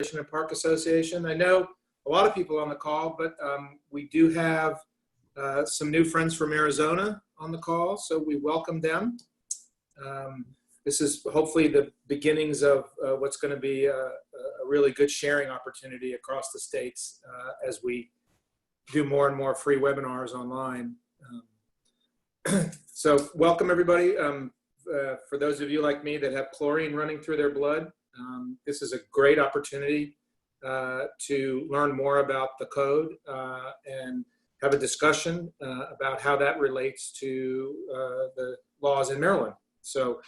and Park Association. I know a lot of people on the call, but we do have some new friends from Arizona on the call, so we welcome them. This is hopefully the beginnings of what's going to be a really good sharing opportunity across the states as we do more and more free webinars online. So welcome everybody. For those of you like me that have chlorine running through their blood, this is a great opportunity to learn more about the code and have a discussion about how that relates to the laws in Maryland. So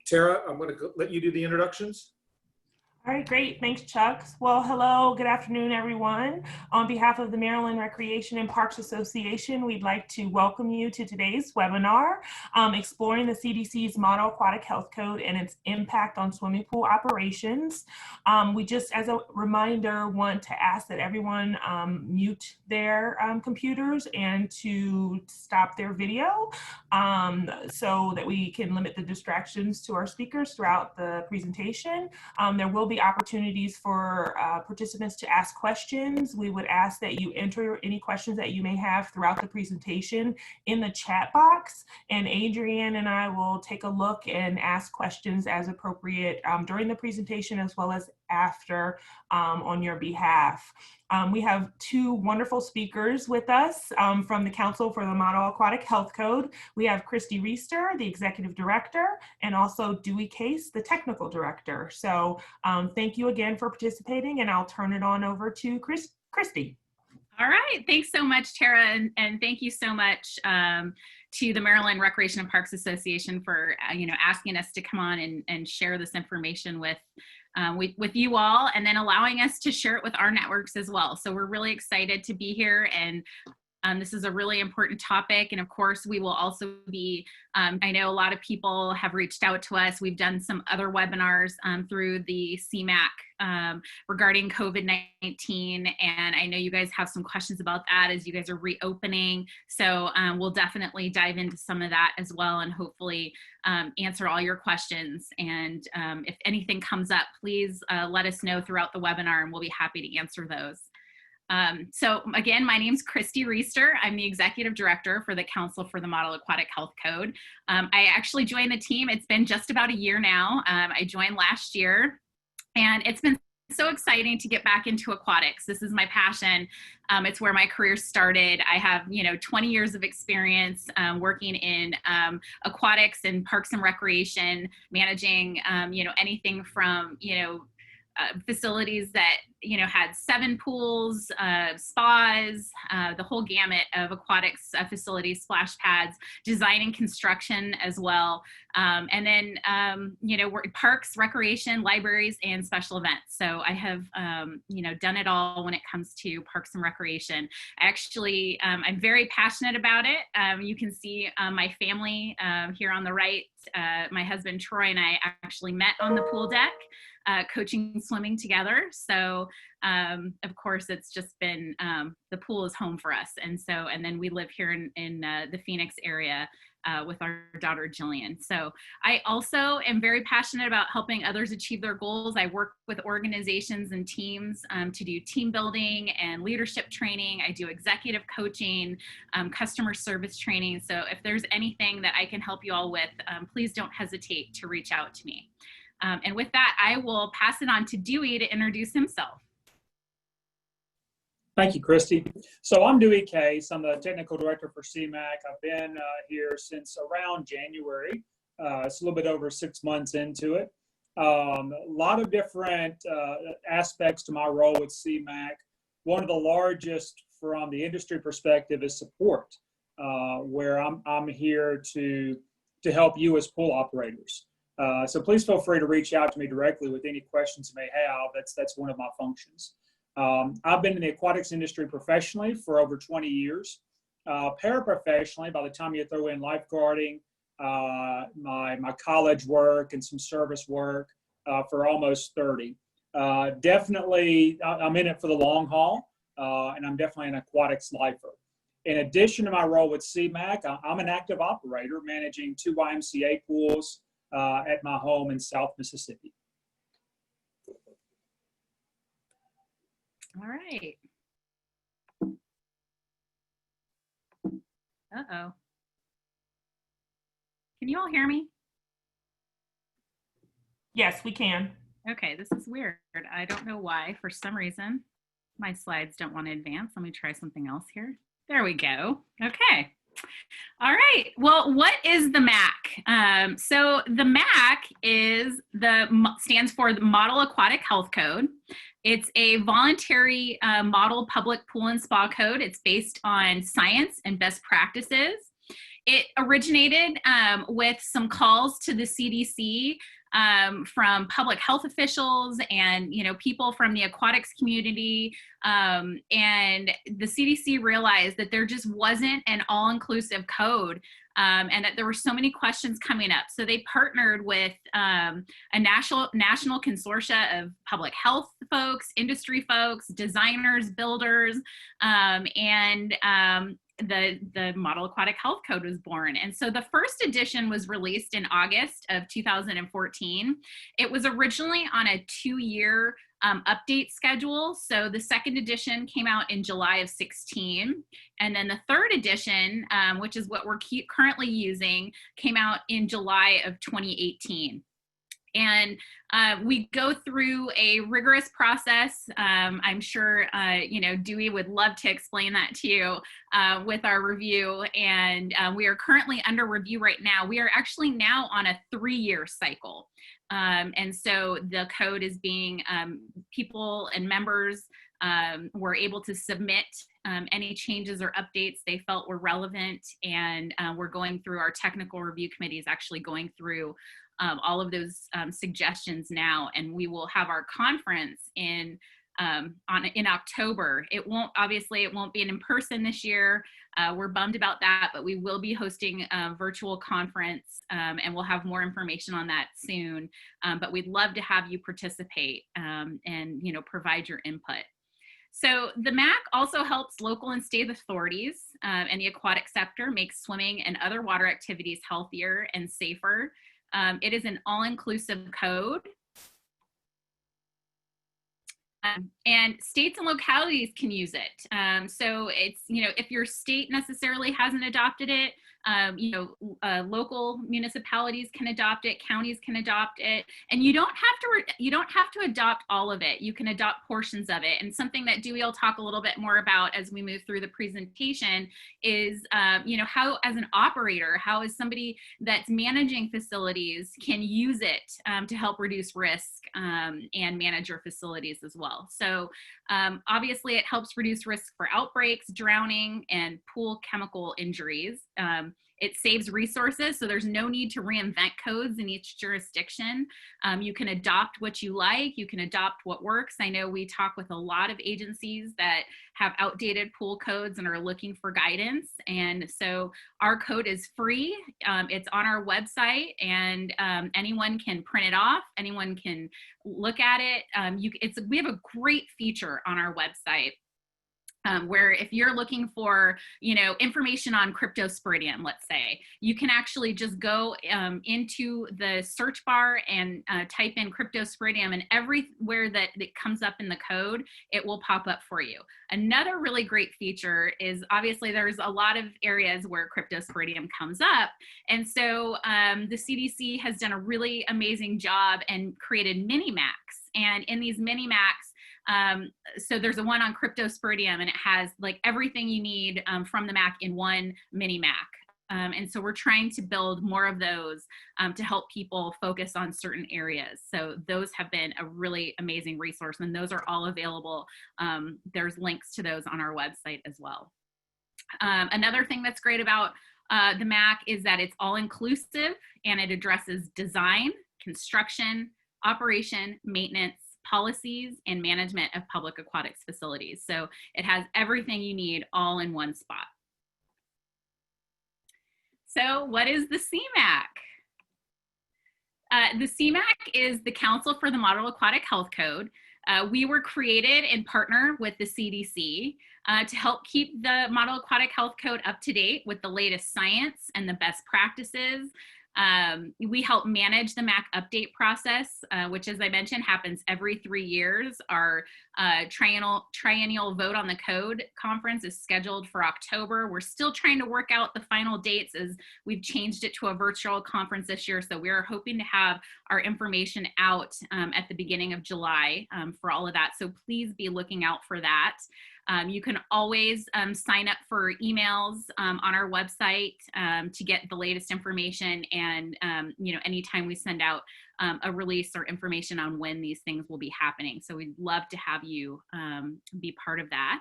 Tara, I'm going to let you do the introductions. All right, great. Thanks, Chuck. Well, hello, good afternoon, everyone. On behalf of the Maryland Recreation and Parks Association, we'd like to welcome you to today's webinar, exploring the CDC's Model Aquatic Health Code and its impact on swimming pool operations. We just, as a reminder, want to ask that everyone mute their computers and to stop their video so that we can limit the distractions to our speakers throughout the presentation. There will be opportunities for participants to ask questions. We would ask that you enter any questions that you may have throughout the presentation in the chat box, and Adrienne and I will take a look and ask questions as appropriate during the presentation as well as after on your behalf. We have two wonderful speakers with us from the Council for the Model Aquatic Health Code. We have Christy Reister, the Executive Director, and also Dewey Case, the Technical Director. So thank you again for participating, and I'll turn it on over to Christy. All right, thanks so much, Tara, and thank you so much to the Maryland Recreation and Parks Association for asking us to come on and share this information with you all, and then allowing us to share it with our networks as well. So we're really excited to be here, and this is a really important topic. And of course, we will also be, I know a lot of people have reached out to us. We've done some other webinars through the CMAHC regarding COVID-19. And I know you guys have some questions about that as you guys are reopening. So we'll definitely dive into some of that as well, and hopefully answer all your questions. And if anything comes up, please let us know throughout the webinar, and we'll be happy to answer those. So again, my name's Christy Reister. I'm the Executive Director for the Council for the Model Aquatic Health Code. I actually joined the team, it's been just about a year now. I joined last year, and it's been so exciting to get back into aquatics. This is my passion. It's where my career started. I have, 20 years of experience working in aquatics and parks and recreation, managing, anything from, facilities that had 7 pools, spas, the whole gamut of aquatics facilities, splash pads, design and construction as well, and then parks, recreation, libraries, and special events. So I have done it all when it comes to parks and recreation. Actually, I'm very passionate about it. You can see my family here on the right. My husband Troy and I actually met on the pool deck, coaching swimming together. So of course it's just been the pool is home for us, and then we live here in the Phoenix area with our daughter Jillian. So I also am very passionate about helping others achieve their goals. I work with organizations and teams to do team building and leadership training. I do executive coaching, customer service training. So if there's anything that I can help you all with, please don't hesitate to reach out to me. And with that, I will pass it on to Dewey to introduce himself. Thank you, Christy. So I'm Dewey Case. I'm the Technical Director for CMAHC. I've been here since around January. It's a little bit over 6 months into it. A lot of different aspects to my role with CMAHC. One of the largest from the industry perspective is support, where I'm here to help you as pool operators. So please feel free to reach out to me directly with any questions you may have. That's one of my functions. I've been in the aquatics industry professionally for over 20 years. Paraprofessionally, by the time you throw in lifeguarding, my college work and some service work, for almost 30. Definitely, I'm in it for the long haul, and I'm definitely an aquatics lifer. In addition to my role with CMAHC, I'm an active operator managing 2 YMCA pools at my home in South Mississippi. All right. Uh-oh. Can you all hear me? Yes, we can. Okay, this is weird. I don't know why. For some reason, my slides don't want to advance. Let me try something else here. There we go. Okay. All right. Well, what is the MAHC? So the MAHC stands for the Model Aquatic Health Code. It's a voluntary model public pool and spa code. It's based on science and best practices. It originated with some calls to the CDC from public health officials and people from the aquatics community, and the CDC realized that there just wasn't an all-inclusive code, and that there were so many questions coming up. So they partnered with a national consortia of public health folks, industry folks, designers, builders, and the Model Aquatic Health Code was born. And so the first edition was released in August of 2014. It was originally on a 2-year update schedule. So the second edition came out in July of 16. And then the third edition, which is what we're currently using, came out in July of 2018. And we go through a rigorous process. I'm sure, Dewey would love to explain that to you with our review. And we are currently under review right now. We are actually now on a 3-year cycle. And so the code is being, people and members were able to submit any changes or updates they felt were relevant. And we're going through, our technical review committee is actually going through all of those suggestions now, and we will have our conference in October. It won't be in person this year. We're bummed about that, but we will be hosting a virtual conference, and we'll have more information on that soon. But we'd love to have you participate and provide your input. So the MAHC also helps local and state authorities and the aquatic sector make swimming and other water activities healthier and safer. It is an all-inclusive code. And states and localities can use it. So it's, if your state necessarily hasn't adopted it, local municipalities can adopt it, counties can adopt it, and you don't have to adopt all of it. You can adopt portions of it. And something that Dewey will talk a little bit more about as we move through the presentation is, how as an operator, how as somebody that's managing facilities can use it to help reduce risk and manage your facilities as well. So obviously it helps reduce risk for outbreaks, drowning, and pool chemical injuries. It saves resources, so there's no need to reinvent codes in each jurisdiction. You can adopt what you like, you can adopt what works. I know we talk with a lot of agencies that have outdated pool codes and are looking for guidance, and so our code is free. It's on our website, and anyone can print it off, anyone can look at it. We have a great feature on our website where if you're looking for, information on cryptosporidium, let's say, you can actually just go into the search bar and type in cryptosporidium, and everywhere that it comes up in the code, it will pop up for you. Another really great feature is, obviously there's a lot of areas where cryptosporidium comes up. And so the CDC has done a really amazing job and created mini MAHCs. And in these mini MAHCs, so there's a one on cryptosporidium, and it has like everything you need from the MAHC in one mini MAHC. And so we're trying to build more of those to help people focus on certain areas. So those have been a really amazing resource, and those are all available. There's links to those on our website as well. Another thing that's great about the MAHC is that it's all inclusive, and it addresses design, construction, operation, maintenance, policies, and management of public aquatics facilities. So it has everything you need all in one spot. So what is the CMAHC? The CMAHC is the Council for the Model Aquatic Health Code. We were created in partner with the CDC to help keep the Model Aquatic Health Code up to date with the latest science and the best practices. We help manage the MAHC update process, which, as I mentioned, happens every 3 years. Our triennial vote on the code conference is scheduled for October. We're still trying to work out the final dates as we've changed it to a virtual conference this year. So we're hoping to have our information out at the beginning of July for all of that. So please be looking out for that. You can always sign up for emails on our website to get the latest information, and anytime we send out a release or information on when these things will be happening. So we'd love to have you be part of that.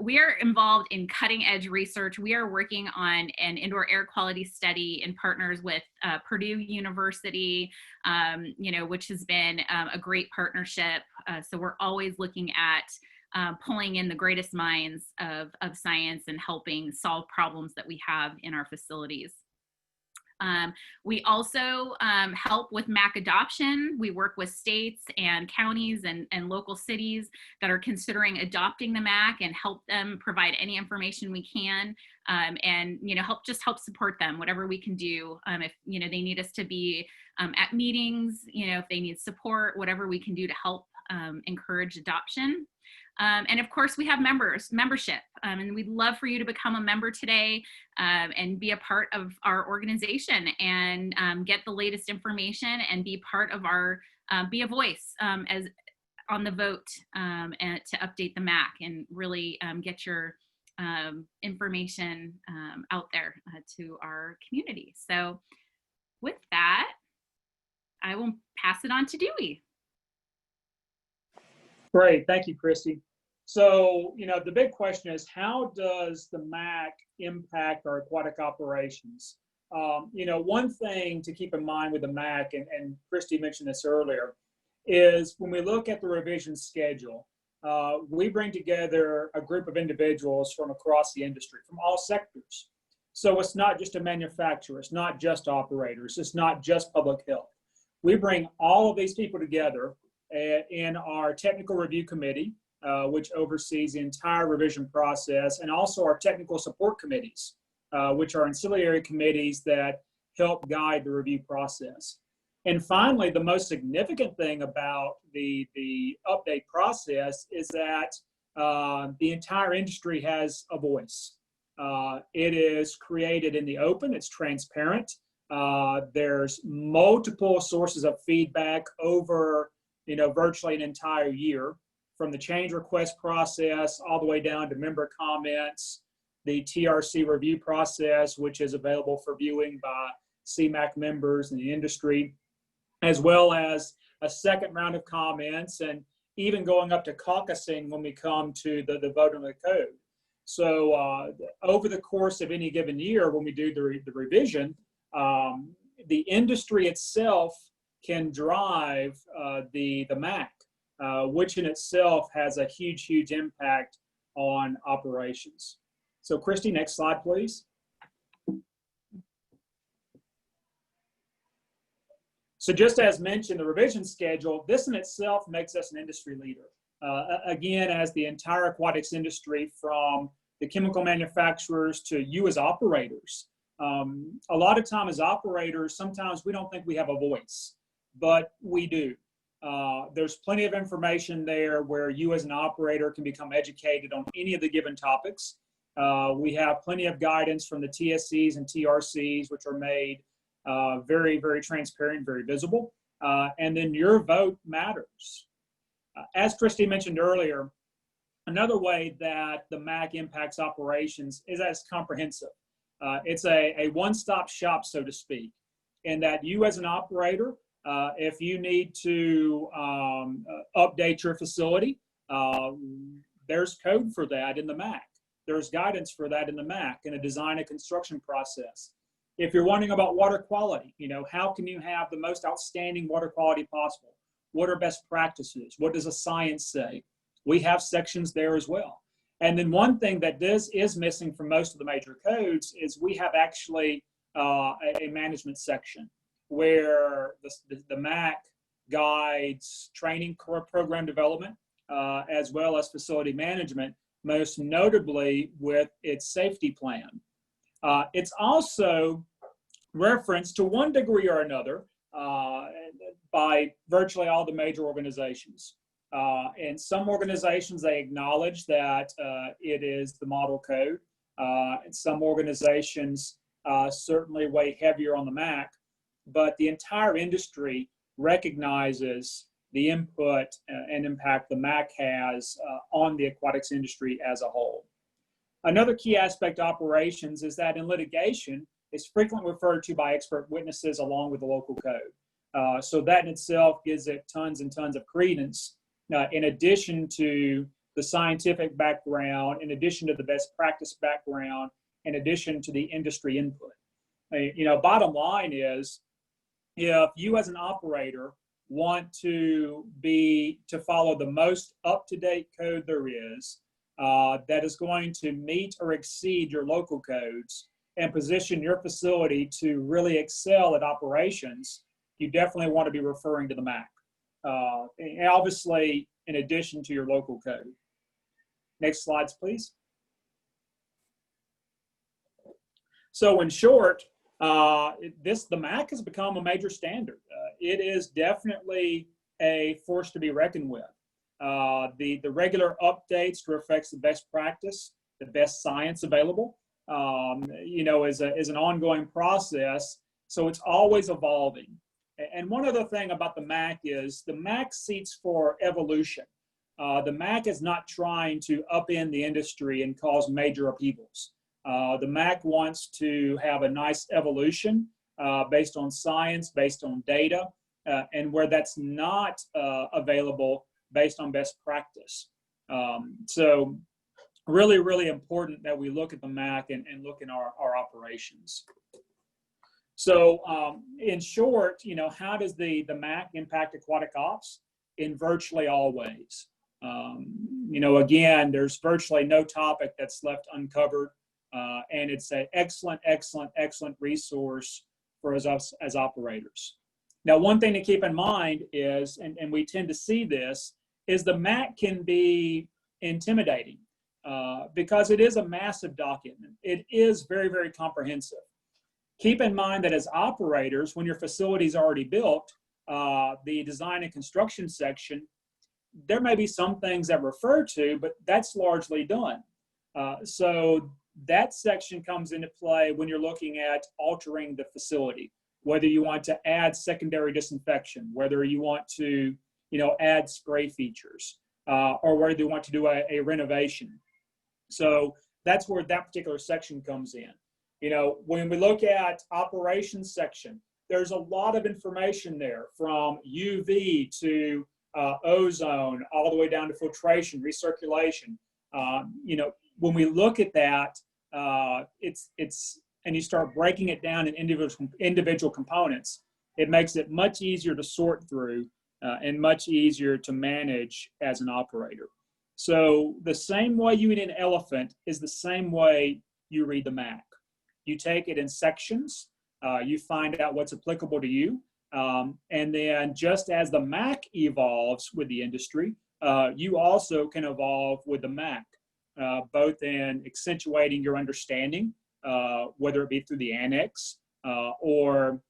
We are involved in cutting edge research. We are working on an indoor air quality study in partners with Purdue University, which has been a great partnership. So we're always looking at pulling in the greatest minds of science and helping solve problems that we have in our facilities. We also help with MAHC adoption. We work with states and counties and local cities that are considering adopting the MAHC and help them provide any information we can, and help support them, whatever we can do. If they need us to be at meetings, if they need support, whatever we can do to help encourage adoption. And of course, we have membership, and we'd love for you to become a member today and be a part of our organization and get the latest information and be part of our, be a voice as on the vote and to update the MAHC and really get your information out there to our community. So with that, I will pass it on to Dewey. Great, thank you, Christy. So, the big question is, how does the MAHC impact our aquatic operations? One thing to keep in mind with the MAHC, and Christy mentioned this earlier, is when we look at the revision schedule, we bring together a group of individuals from across the industry, from all sectors. So it's not just a manufacturer, it's not just operators, it's not just public health. We bring all of these people together in our technical review committee, which oversees the entire revision process, and also our technical support committees, which are ancillary committees that help guide the review process. And finally, the most significant thing about the update process is that the entire industry has a voice. It is created in the open, it's transparent. There's multiple sources of feedback over virtually an entire year, from the change request process all the way down to member comments, the TRC review process, which is available for viewing by CMAHC members in the industry, as well as a second round of comments, and even going up to caucusing when we come to the vote on the code. So over the course of any given year, when we do the revision, the industry itself can drive the MAHC, which in itself has a huge impact on operations. So Christy, next slide, please. So just as mentioned, the revision schedule, this in itself makes us an industry leader. Again, as the entire aquatics industry, from the chemical manufacturers to you as operators, a lot of time as operators, sometimes we don't think we have a voice, but we do. There's plenty of information there where you as an operator can become educated on any of the given topics. We have plenty of guidance from the TSCs and TRCs, which are made very transparent, very visible. And then your vote matters. As Christy mentioned earlier, another way that the MAHC impacts operations is that it's comprehensive. It's a one-stop shop, so to speak, in that you as an operator, if you need to update your facility, there's code for that in the MAHC. There's guidance for that in the MAHC in a design and construction process. If you're wondering about water quality, how can you have the most outstanding water quality possible? What are best practices? What does the science say? We have sections there as well. And then one thing that is missing from most of the major codes is we have actually a management section where the MAHC guides training program development as well as facility management, most notably with its safety plan. It's also referenced to one degree or another by virtually all the major organizations. And some organizations, they acknowledge that it is the model code. And some organizations certainly weigh heavier on the MAHC, but the entire industry recognizes the input and impact the MAHC has on the aquatics industry as a whole. Another key aspect of operations is that in litigation, it's frequently referred to by expert witnesses along with the local code. So that in itself gives it tons and tons of credence, in addition to the scientific background, in addition to the best practice background, in addition to the industry input. Bottom line is, if you as an operator want to follow the most up-to-date code there is, that is going to meet or exceed your local codes and position your facility to really excel at operations, you definitely want to be referring to the MAHC. And obviously, in addition to your local code. Next slides, please. So in short, the MAHC has become a major standard. It is definitely a force to be reckoned with. The regular updates reflects the best practice, the best science available, is an ongoing process. So it's always evolving. And one other thing about the MAHC is the MAHC seeks for evolution. The MAHC is not trying to upend the industry and cause major upheavals. The MAHC wants to have a nice evolution based on science, based on data, and where that's not available, based on best practice. So really, really important that we look at the MAHC and look in our operations. So in short, how does the MAHC impact aquatic ops? In virtually all ways. Again, there's virtually no topic that's left uncovered, and it's an excellent, excellent, excellent resource for us as operators. Now, one thing to keep in mind is, and we tend to see this, is the MAHC can be intimidating because it is a massive document. It is very, very comprehensive. Keep in mind that as operators, when your facility is already built, the design and construction section, there may be some things that refer to, but that's largely done. So that section comes into play when you're looking at altering the facility, whether you want to add secondary disinfection, whether you want to, add spray features, or whether you want to do a renovation. So that's where that particular section comes in. When we look at operations section, there's a lot of information there, from UV to ozone, all the way down to filtration, recirculation. When we look at that, and you start breaking it down in individual components, it makes it much easier to sort through and much easier to manage as an operator. So the same way you eat an elephant is the same way you read the MAHC. You take it in sections, you find out what's applicable to you, and then just as the MAHC evolves with the industry, you also can evolve with the MAHC, both in accentuating your understanding, whether it be through the annex or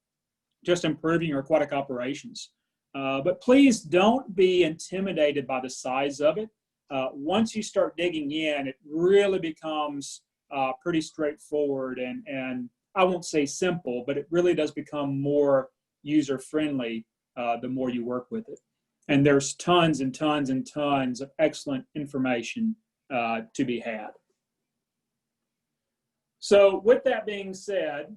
just improving your aquatic operations. But please don't be intimidated by the size of it. Once you start digging in, it really becomes pretty straightforward and I won't say simple, but it really does become more user-friendly the more you work with it. And there's tons and tons and tons of excellent information to be had. So with that being said,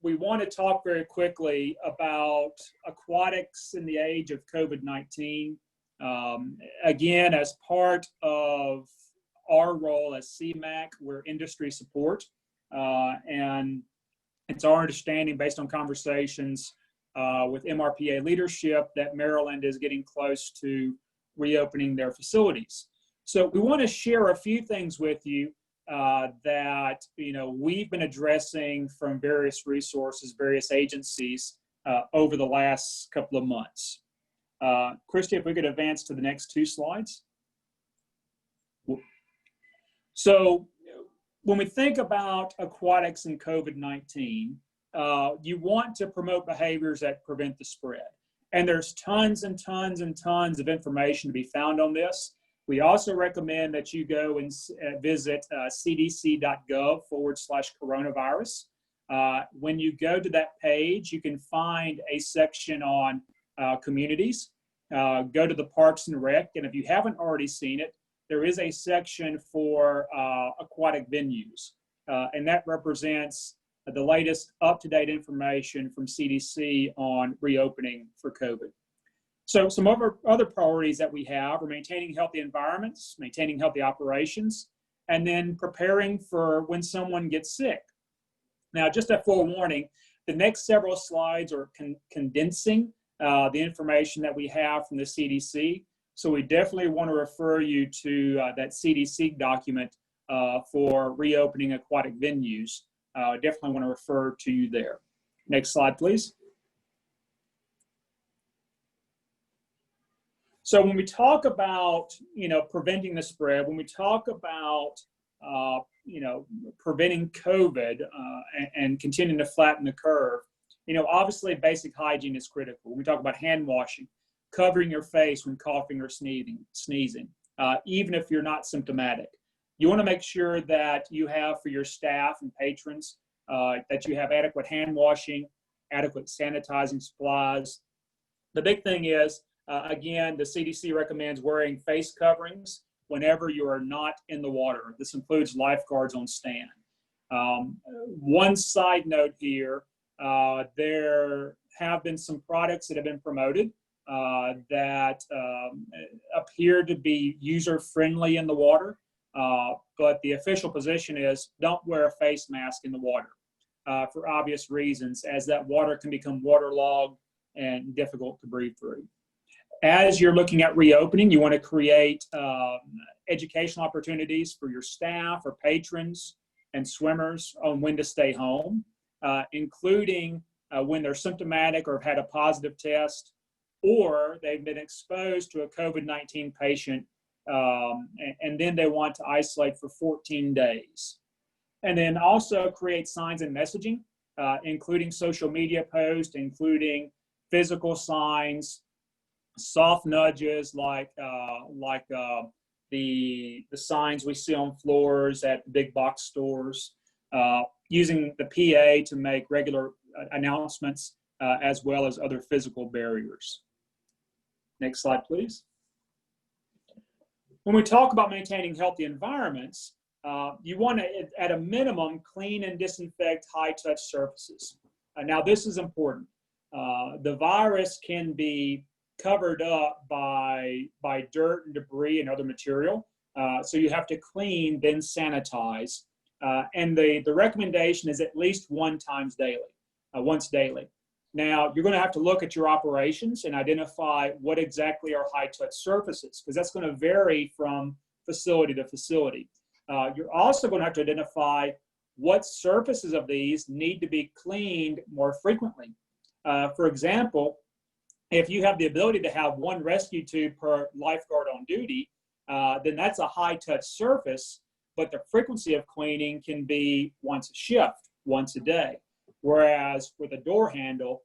we want to talk very quickly about aquatics in the age of COVID-19. Again, as part of our role as CMAHC, we're industry support. And it's our understanding, based on conversations with MRPA leadership, that Maryland is getting close to reopening their facilities. So we want to share a few things with you that we've been addressing from various resources, various agencies over the last couple of months. Christy, if we could advance to the next two slides. So when we think about aquatics and COVID-19, you want to promote behaviors that prevent the spread. And there's tons and tons and tons of information to be found on this. We also recommend that you go and visit cdc.gov/coronavirus. When you go to that page, you can find a section on communities. Go to the Parks and Rec, and if you haven't already seen it, there is a section for aquatic venues, and that represents the latest up-to-date information from CDC on reopening for COVID. So some other priorities that we have are maintaining healthy environments, maintaining healthy operations, and then preparing for when someone gets sick. Now, just a forewarning, the next several slides are condensing the information that we have from the CDC. So we definitely want to refer you to that CDC document for reopening aquatic venues. Definitely want to refer to you there. Next slide, please. So when we talk about, preventing the spread, when we talk about, preventing COVID and continuing to flatten the curve, obviously basic hygiene is critical. When we talk about hand washing, covering your face when coughing or sneezing, even if you're not symptomatic. You want to make sure that you have for your staff and patrons that you have adequate hand washing, adequate sanitizing supplies. The big thing is, again, the CDC recommends wearing face coverings whenever you are not in the water. This includes lifeguards on stand. One side note here, there have been some products that have been promoted that appear to be user-friendly in the water, but the official position is don't wear a face mask in the water for obvious reasons, as that water can become waterlogged and difficult to breathe through. As you're looking at reopening, you want to create educational opportunities for your staff or patrons and swimmers on when to stay home, including when they're symptomatic or have had a positive test, or they've been exposed to a COVID-19 patient, and then they want to isolate for 14 days. And then also create signs and messaging, including social media posts, including physical signs, soft nudges like the signs we see on floors at big box stores, using the PA to make regular announcements, as well as other physical barriers. Next slide, please. When we talk about maintaining healthy environments, you want to, at a minimum, clean and disinfect high-touch surfaces. Now, this is important. The virus can be covered up by dirt and debris and other material, so you have to clean, then sanitize. And the recommendation is at least once daily. Now, you're going to have to look at your operations and identify what exactly are high-touch surfaces, because that's going to vary from facility to facility. You're also going to have to identify what surfaces of these need to be cleaned more frequently. For example, if you have the ability to have one rescue tube per lifeguard on duty, then that's a high-touch surface, but the frequency of cleaning can be once a shift, once a day. Whereas with a door handle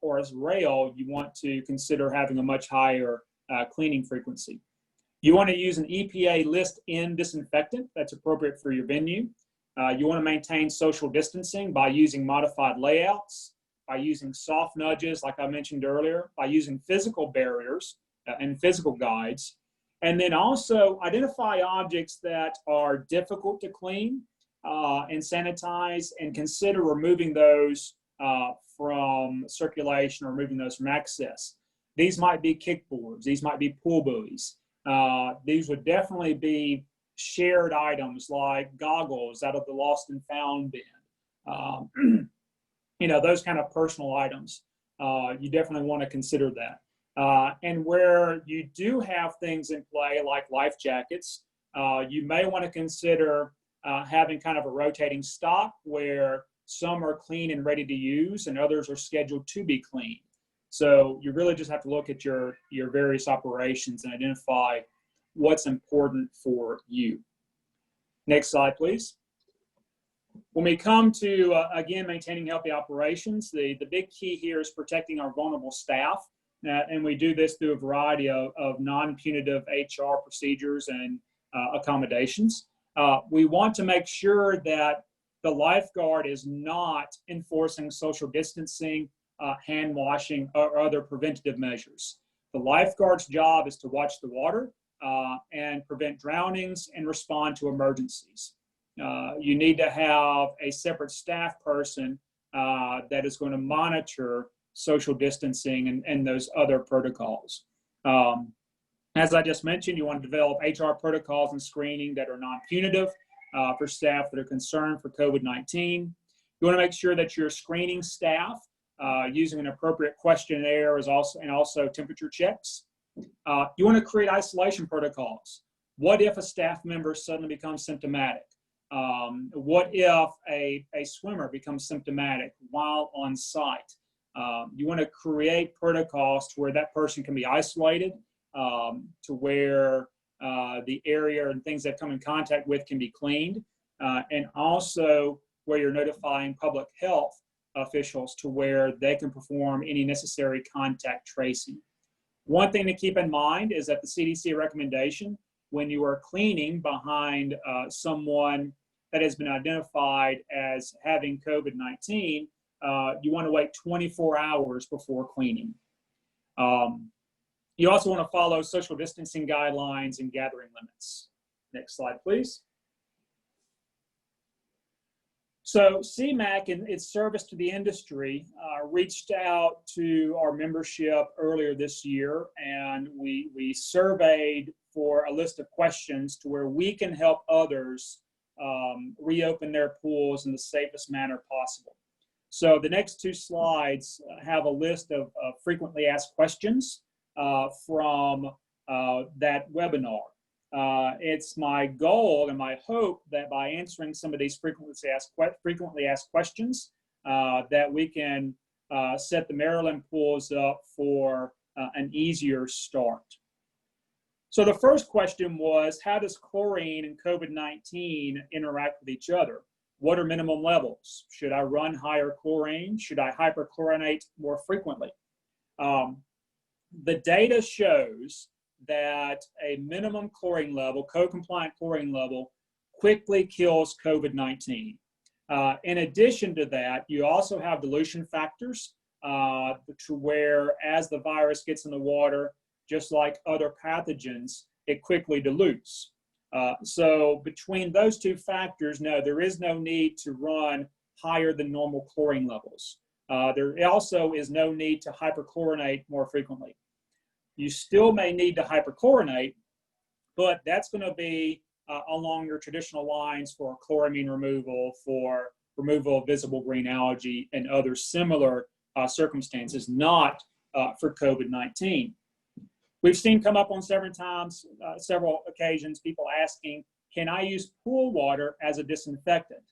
or as a rail, you want to consider having a much higher cleaning frequency. You want to use an EPA List N disinfectant that's appropriate for your venue. You want to maintain social distancing by using modified layouts, by using soft nudges, like I mentioned earlier, by using physical barriers and physical guides. And then also identify objects that are difficult to clean and sanitize, and consider removing those from circulation or removing those from access. These might be kickboards, these might be pool buoys. These would definitely be shared items like goggles out of the lost and found bin. Those kind of personal items. You definitely want to consider that. And where you do have things in play like life jackets, you may want to consider having kind of a rotating stock where some are clean and ready to use and others are scheduled to be cleaned. So you really just have to look at your various operations and identify what's important for you. Next slide, please. When we come to, again, maintaining healthy operations, the big key here is protecting our vulnerable staff. And we do this through a variety of non-punitive HR procedures and accommodations. We want to make sure that the lifeguard is not enforcing social distancing, hand washing, or other preventative measures. The lifeguard's job is to watch the water and prevent drownings and respond to emergencies. You need to have a separate staff person that is going to monitor social distancing and those other protocols. As I just mentioned, you want to develop HR protocols and screening that are non-punitive for staff that are concerned for COVID-19. You want to make sure that your screening staff using an appropriate questionnaire and also temperature checks. You want to create isolation protocols. What if a staff member suddenly becomes symptomatic? What if a swimmer becomes symptomatic while on site? You want to create protocols to where that person can be isolated, to where the area and things that come in contact with can be cleaned, and also where you're notifying public health officials to where they can perform any necessary contact tracing. One thing to keep in mind is that the CDC recommendation, when you are cleaning behind someone that has been identified as having COVID-19, you want to wait 24 hours before cleaning. You also want to follow social distancing guidelines and gathering limits. Next slide, please. So CMAHC, in its service to the industry, reached out to our membership earlier this year, and we surveyed for a list of questions to where we can help others reopen their pools in the safest manner possible. So the next two slides have a list of frequently asked questions from that webinar. It's my goal and my hope that by answering some of these frequently asked questions, that we can set the Maryland pools up for an easier start. So the first question was, how does chlorine and COVID-19 interact with each other? What are minimum levels? Should I run higher chlorine? Should I hyperchlorinate more frequently? The data shows that a minimum chlorine level, code-compliant chlorine level, quickly kills COVID-19. In addition to that, you also have dilution factors to where as the virus gets in the water, just like other pathogens, it quickly dilutes. So between those two factors, no, there is no need to run higher than normal chlorine levels. There also is no need to hyperchlorinate more frequently. You still may need to hyperchlorinate, but that's going to be along your traditional lines for chloramine removal, for removal of visible green algae, and other similar circumstances, not for COVID-19. We've seen come up on several occasions, people asking, can I use pool water as a disinfectant?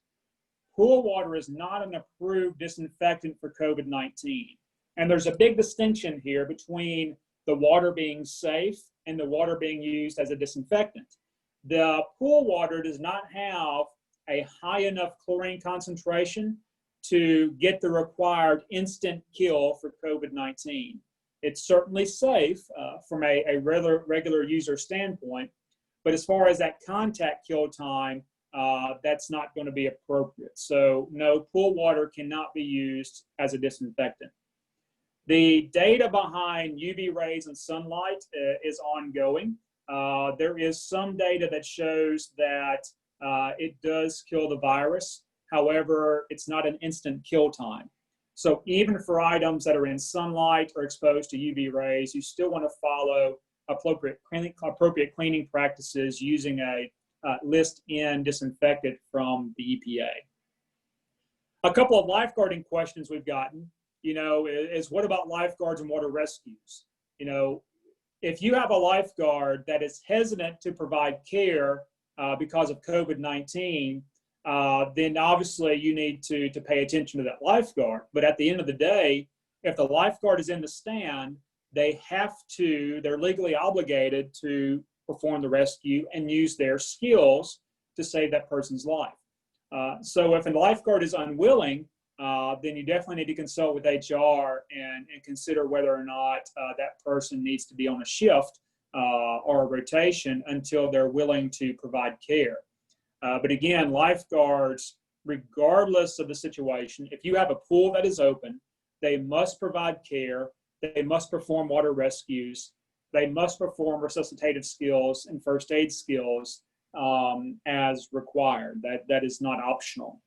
Pool water is not an approved disinfectant for COVID-19. And there's a big distinction here between the water being safe and the water being used as a disinfectant. The pool water does not have a high enough chlorine concentration to get the required instant kill for COVID-19. It's certainly safe from a regular user standpoint, but as far as that contact kill time, that's not going to be appropriate. So no, pool water cannot be used as a disinfectant. The data behind UV rays and sunlight is ongoing. There is some data that shows that it does kill the virus. However, it's not an instant kill time. So even for items that are in sunlight or exposed to UV rays, you still want to follow appropriate cleaning practices using a list-in disinfectant from the EPA. A couple of lifeguarding questions we've gotten, is what about lifeguards and water rescues? If you have a lifeguard that is hesitant to provide care because of COVID-19, then obviously you need to pay attention to that lifeguard. But at the end of the day, if the lifeguard is in the stand, they're legally obligated to perform the rescue and use their skills to save that person's life. So if a lifeguard is unwilling, then you definitely need to consult with HR and consider whether or not that person needs to be on a shift or a rotation until they're willing to provide care. But again, lifeguards, regardless of the situation, if you have a pool that is open, they must provide care, they must perform water rescues, they must perform resuscitative skills and first aid skills as required. That is not optional.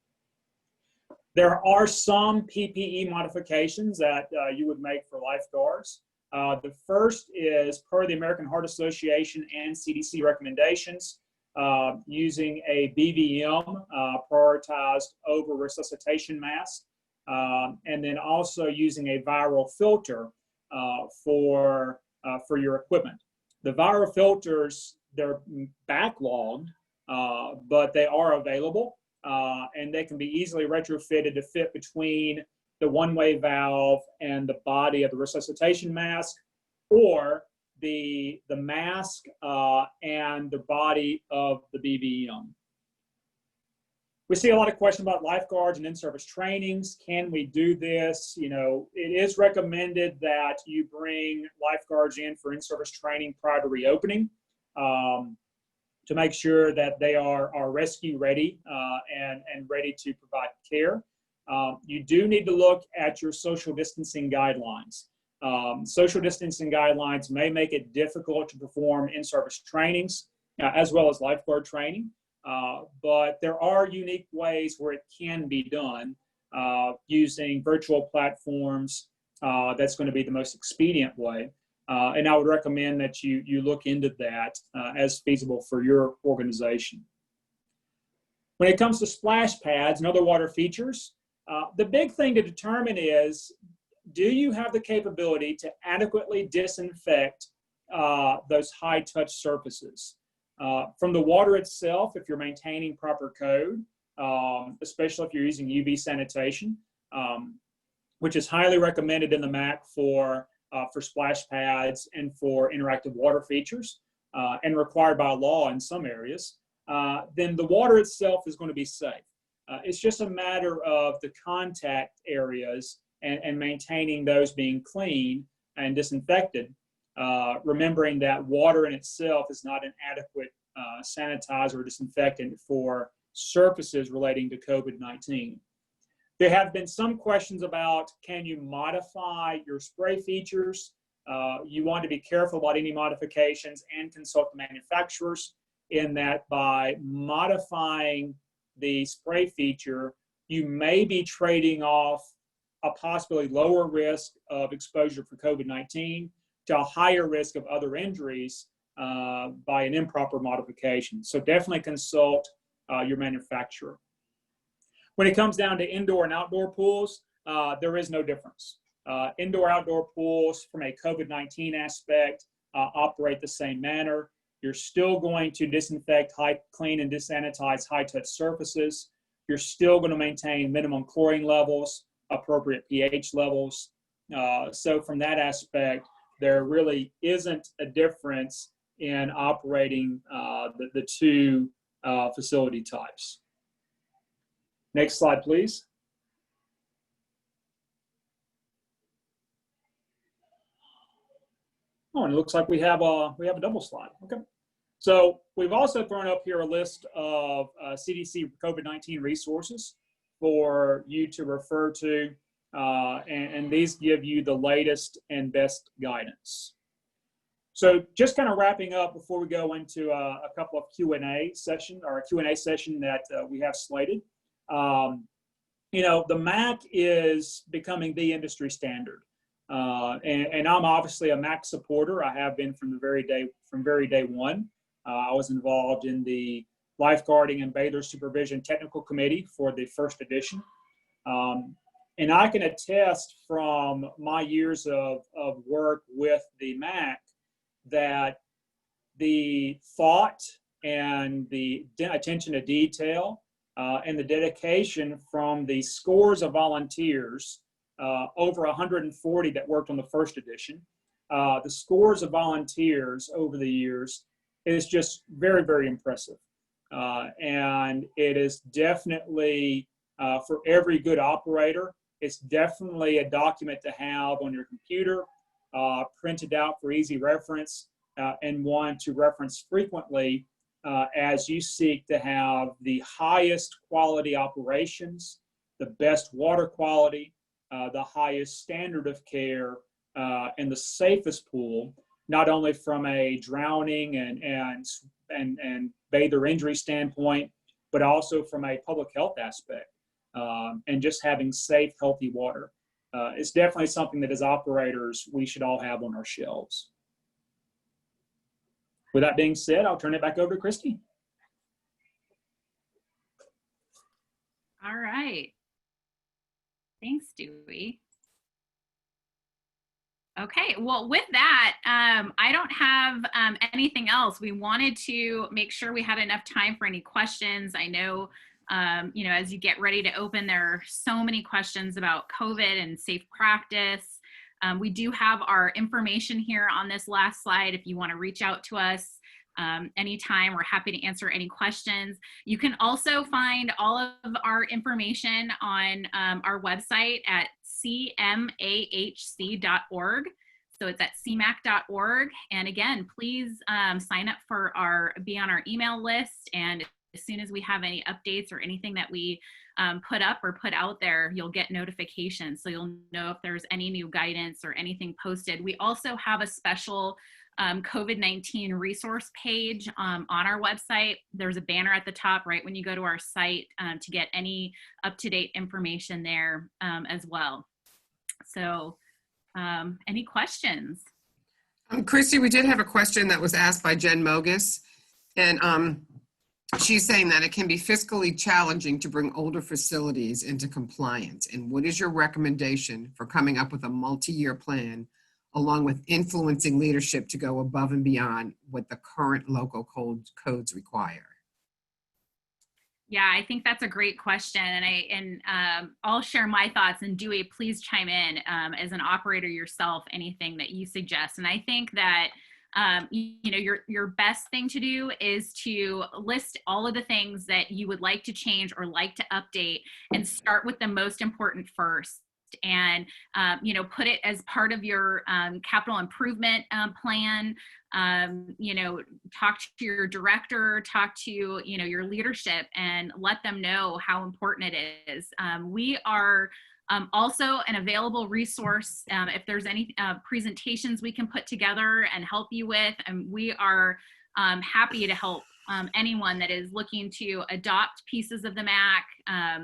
There are some PPE modifications that you would make for lifeguards. The first is per the American Heart Association and CDC recommendations, using a BVM prioritized over resuscitation mask, and then also using a viral filter for your equipment. The viral filters, they're backlogged, but they are available. And they can be easily retrofitted to fit between the one-way valve and the body of the resuscitation mask, or the mask and the body of the BVM. We see a lot of questions about lifeguards and in-service trainings. Can we do this? You know, it is recommended that you bring lifeguards in for in-service training prior to reopening, to make sure that they are rescue ready and ready to provide care. You do need to look at your social distancing guidelines. Social distancing guidelines may make it difficult to perform in-service trainings as well as lifeguard training, but there are unique ways where it can be done using virtual platforms. That's going to be the most expedient way. And I would recommend that you look into that as feasible for your organization. When it comes to splash pads and other water features, the big thing to determine is, do you have the capability to adequately disinfect those high-touch surfaces? From the water itself, if you're maintaining proper code, especially if you're using UV sanitation, which is highly recommended in the MAHC for splash pads and for interactive water features, and required by law in some areas, then the water itself is going to be safe. It's just a matter of the contact areas and maintaining those being clean and disinfected, remembering that water in itself is not an adequate sanitizer or disinfectant for surfaces relating to COVID-19. There have been some questions about, can you modify your spray features? You want to be careful about any modifications and consult the manufacturers, in that by modifying the spray feature, you may be trading off a possibly lower risk of exposure for COVID-19 to a higher risk of other injuries by an improper modification. So definitely consult your manufacturer. When it comes down to indoor and outdoor pools, there is no difference. Indoor-outdoor pools, from a COVID-19 aspect, operate the same manner. You're still going to disinfect, clean, and desanitize high-touch surfaces. You're still going to maintain minimum chlorine levels, appropriate pH levels. So from that aspect, there really isn't a difference in operating the two facility types. Next slide, please. Oh, and it looks like we have a double slide. Okay. So we've also thrown up here a list of CDC COVID-19 resources for you to refer to, and these give you the latest and best guidance. So just kind of wrapping up before we go into a couple of Q&A session, or a Q&A session that we have slated. You know, the MAHC is becoming the industry standard. And I'm obviously a MAHC supporter. I have been from very day one. I was involved in the Lifeguarding and Bather Supervision Technical Committee for the first edition. And I can attest from my years of work with the MAHC that the thought and the attention to detail and the dedication from the scores of volunteers, over 140 that worked on the first edition, the scores of volunteers over the years is just very, very impressive. And it is definitely, for every good operator, it's definitely a document to have on your computer, printed out for easy reference, and one to reference frequently as you seek to have the highest quality operations, the best water quality, the highest standard of care, and the safest pool, not only from a drowning and bather injury standpoint, but also from a public health aspect, and just having safe, healthy water. It's definitely something that as operators, we should all have on our shelves. With that being said, I'll turn it back over to Christy. All right. Thanks, Dewey. Okay, well, with that, I don't have anything else. We wanted to make sure we had enough time for any questions. I know, you know, as you get ready to open, there are so many questions about COVID and safe practice. We do have our information here on this last slide if you want to reach out to us anytime. We're happy to answer any questions. You can also find all of our information on our website at CMAHC.org. So it's at CMAC.org. And again, please sign up for be on our email list. And as soon as we have any updates or anything that we put up or put out there, you'll get notifications. So you'll know if there's any new guidance or anything posted. We also have a special COVID-19 resource page on our website. There's a banner at the top right when you go to our site to get any up-to-date information there as well. So any questions? Christy, we did have a question that was asked by Jen Mogus, and she's saying that it can be fiscally challenging to bring older facilities into compliance. And what is your recommendation for coming up with a multi-year plan along with influencing leadership to go above and beyond what the current local codes require? Yeah, I think that's a great question, and I'll share my thoughts. And Dewey, please chime in as an operator yourself, anything that you suggest. And I think that you know, your best thing to do is to list all of the things that you would like to change or like to update, and start with the most important first. And you know, put it as part of your capital improvement plan. You know, talk to your director, talk to, you know, your leadership, and let them know how important it is. We are also an available resource if there's any presentations we can put together and help you with, and we are happy to help anyone that is looking to adopt pieces of the MAC,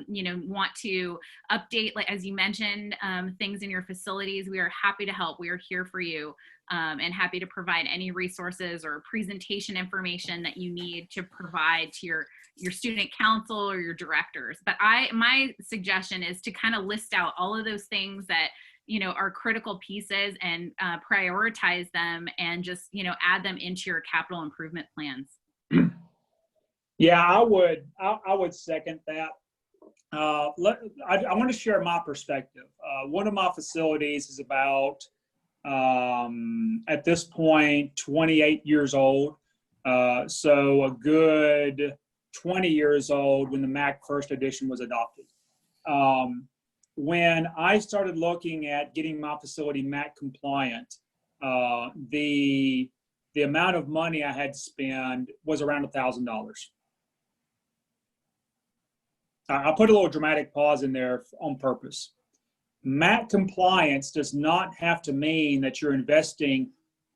you know, want to update, like as you mentioned, things in your facilities. We are happy to help. We are here for you, and happy to provide any resources or presentation information that you need to provide to your student council or your directors. But my suggestion is to kind of list out all of those things that, you know, are critical pieces, and prioritize them, and just, you know, add them into your capital improvement plans. Yeah, I would second that. I want to share my perspective. One of my facilities is about, at this point, 28 years old. So a good 20 years old when the MAC first edition was adopted. When I started looking at getting my facility MAC compliant, the amount of money I had to spend was around $1,000. I put a little dramatic pause in there on purpose. MAC compliance does not have to mean that you're investing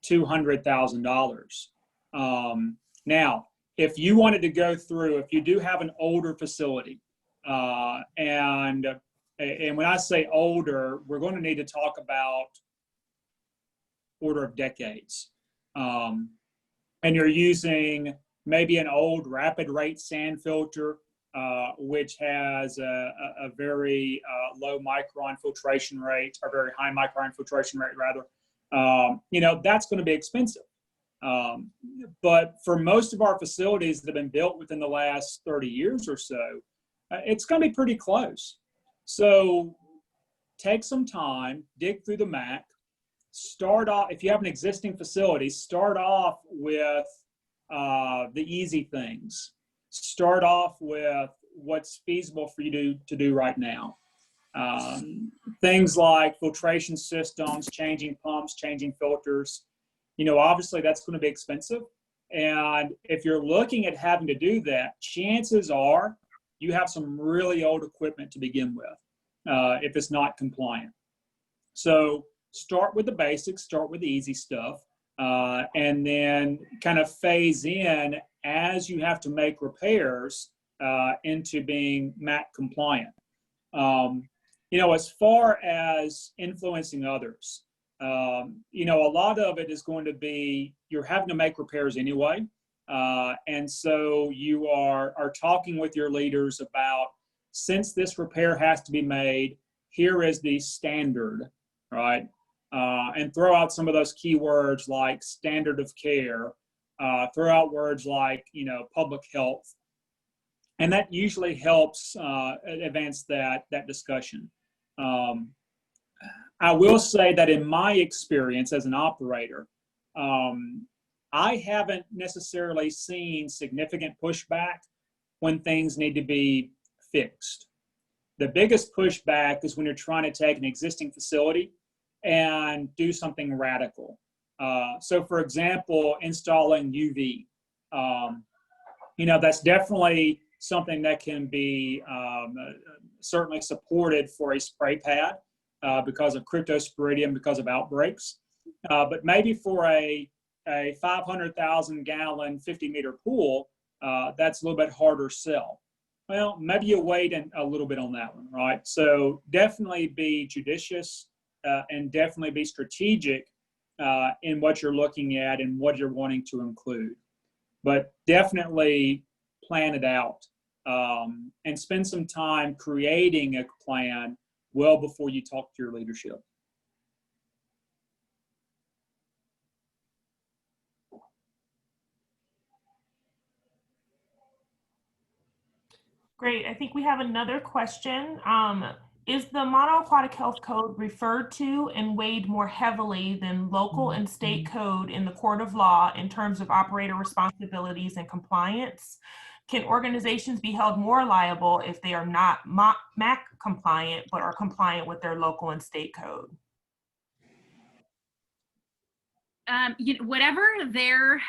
$200,000. Now, if you wanted to go through, if you do have an older facility, and when I say older, we're going to need to talk about order of decades. And you're using maybe an old rapid rate sand filter, which has a very low micron filtration rate, or very high micron filtration rate rather, you know, that's going to be expensive. But for most of our facilities that have been built within the last 30 years or so, it's going to be pretty close. So take some time, dig through the MAC, start off, if you have an existing facility, start off with the easy things. start off with what's feasible for you to do right now. Things like filtration systems, changing pumps, changing filters, obviously that's going to be expensive. And if you're looking at having to do that, chances are you have some really old equipment to begin with, if it's not compliant. So start with the basics, start with the easy stuff, and then kind of phase in as you have to make repairs into being MAHC compliant. As far as influencing others, a lot of it is going to be you're having to make repairs anyway. And so you are talking with your leaders about, since this repair has to be made, here is the standard, right? And throw out some of those keywords like standard of care, throw out words like, public health. And that usually helps advance that discussion. I will say that in my experience as an operator, I haven't necessarily seen significant pushback when things need to be fixed. The biggest pushback is when you're trying to take an existing facility and do something radical. So for example, installing UV. That's definitely something that can be certainly supported for a spray pad because of cryptosporidium, because of outbreaks. But maybe for a 500,000 gallon, 50-meter pool, that's a little bit harder sell. Well, maybe you wait a little bit on that one, right? So definitely be judicious and definitely be strategic in what you're looking at and what you're wanting to include. But definitely plan it out and spend some time creating a plan well before you talk to your leadership. Great. I think we have another question. Is the Model Aquatic Health Code referred to and weighed more heavily than local and state code in the court of law in terms of operator responsibilities and compliance? Can organizations be held more liable if they are not MAHC compliant but are compliant with their local and state code? Whatever their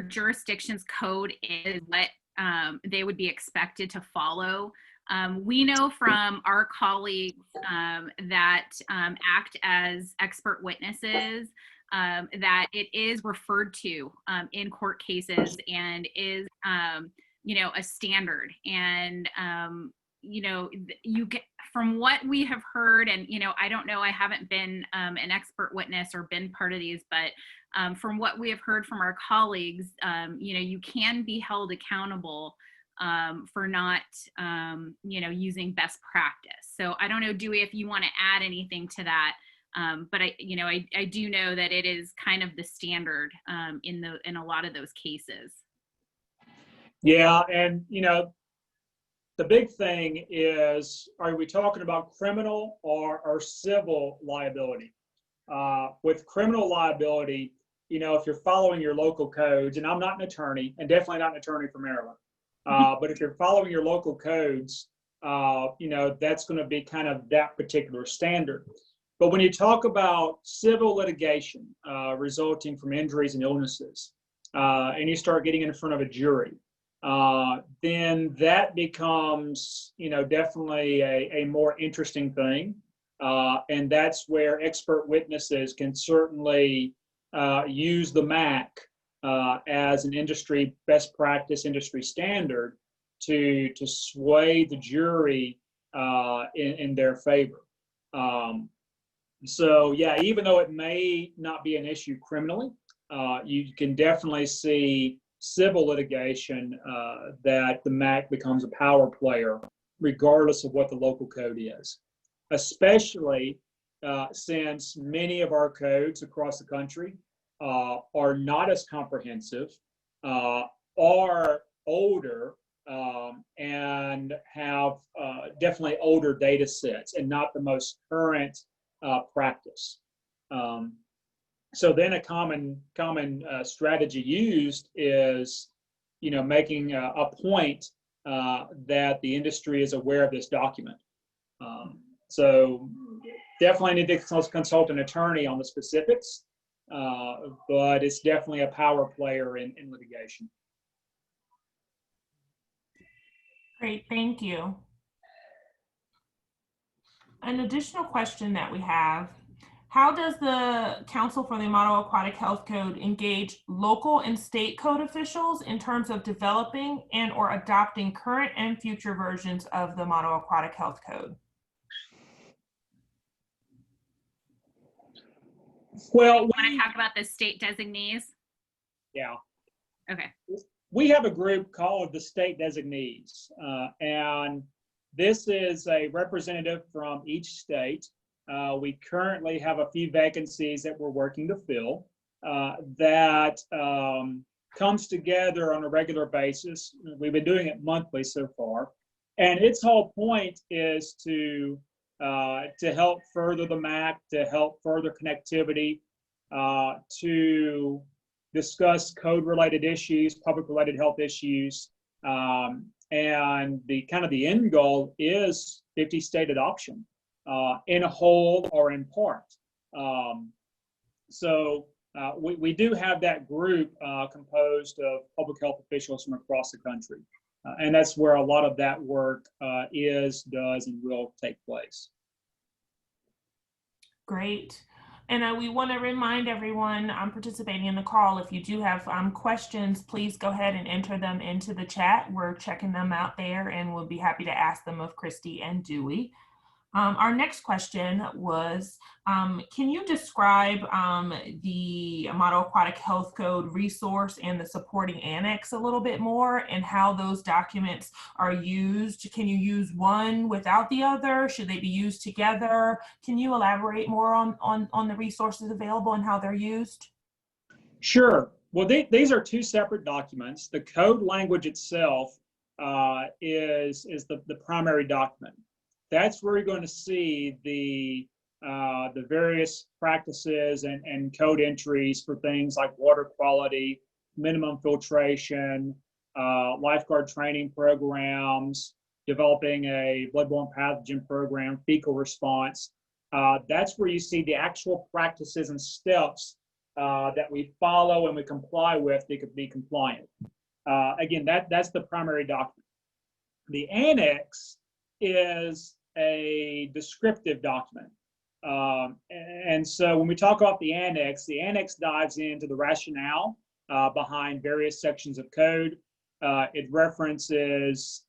jurisdiction's code is, what they would be expected to follow. We know from our colleagues that act as expert witnesses that it is referred to in court cases and is, a standard. And, you get, from what we have heard, and, I don't know, I haven't been an expert witness or been part of these, but from what we have heard from our colleagues, you can be held accountable for not, using best practice. So I don't know, Dewey, if you want to add anything to that, but I do know that it is kind of the standard in a lot of those cases. Yeah, and the big thing is, are we talking about criminal or civil liability? With criminal liability, if you're following your local codes, and I'm not an attorney, and definitely not an attorney for Maryland, but if you're following your local codes, that's going to be kind of that particular standard. But when you talk about civil litigation resulting from injuries and illnesses, and you start getting in front of a jury, then that becomes, definitely a more interesting thing. And that's where expert witnesses can certainly use the MAHC as an industry best practice, industry standard to sway the jury in their favor. So yeah, even though it may not be an issue criminally, you can definitely see civil litigation that the MAHC becomes a power player regardless of what the local code is, especially since many of our codes across the country are not as comprehensive, are older, and have definitely older data sets and not the most current practice. So then a common strategy used is, making a point that the industry is aware of this document. So definitely need to consult an attorney on the specifics, but it's definitely a power player in litigation. Great, thank you. An additional question that we have: how does the Council for the Model Aquatic Health Code engage local and state code officials in terms of developing and/or adopting current and future versions of the Model Aquatic Health Code? Well, Want to talk about the state designees? yeah. Okay. We have a group called the state designees, and this is a representative from each state. We currently have a few vacancies that we're working to fill that comes together on a regular basis. We've been doing it monthly so far, and its whole point is to help further the MAC, to help further connectivity, to discuss code-related issues, public-related health issues, and the end goal is 50 state adoption in a whole or in part. So we do have that group composed of public health officials from across the country, and that's where a lot of that work does, and will take place. Great. And we want to remind everyone participating in the call, if you do have questions, please go ahead and enter them into the chat. We're checking them out there, and we'll be happy to ask them of Christy and Dewey. Our next question was, can you describe the Model Aquatic Health Code resource and the supporting annex a little bit more, and how those documents are used? Can you use one without the other? Should they be used together? Can you elaborate more on the resources available and how they're used? Sure. Well, these are two separate documents. The code language itself is the primary document. That's where you're going to see the various practices and code entries for things like water quality, minimum filtration, lifeguard training programs, developing a bloodborne pathogen program, fecal response. That's where you see the actual practices and steps that we follow and we comply with to be compliant. Again, that's the primary document. The annex is a descriptive document. And so when we talk about the annex dives into the rationale behind various sections of code. It references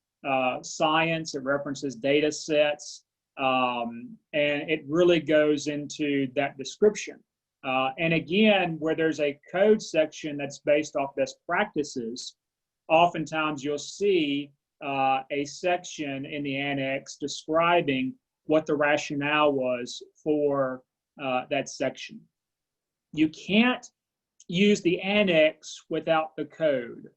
science, it references data sets, and it really goes into that description. And again, where there's a code section that's based off best practices, oftentimes you'll see a section in the annex describing what the rationale was for that section. You can't use the annex without the code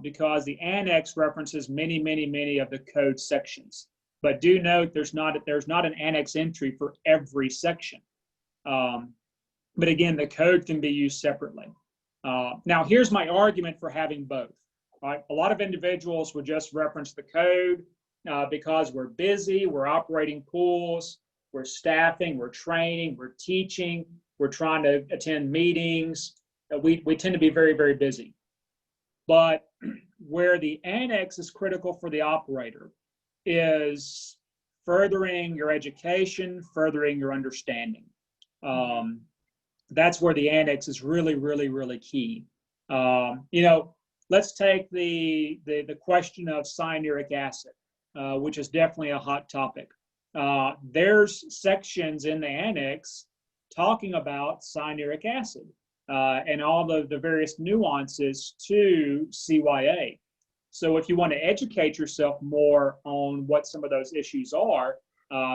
because the annex references many of the code sections. But do note there's not an annex entry for every section. But again, the code can be used separately. Now, here's my argument for having both. Right? A lot of individuals would just reference the code because we're busy, we're operating pools, we're staffing, we're training, we're teaching, we're trying to attend meetings. We tend to be very busy. But where the annex is critical for the operator is furthering your education, furthering your understanding. That's where the annex is really key. Let's take the question of cyanuric acid, which is definitely a hot topic. There's sections in the annex talking about cyanuric acid and all the various nuances to CYA. So if you want to educate yourself more on what some of those issues are,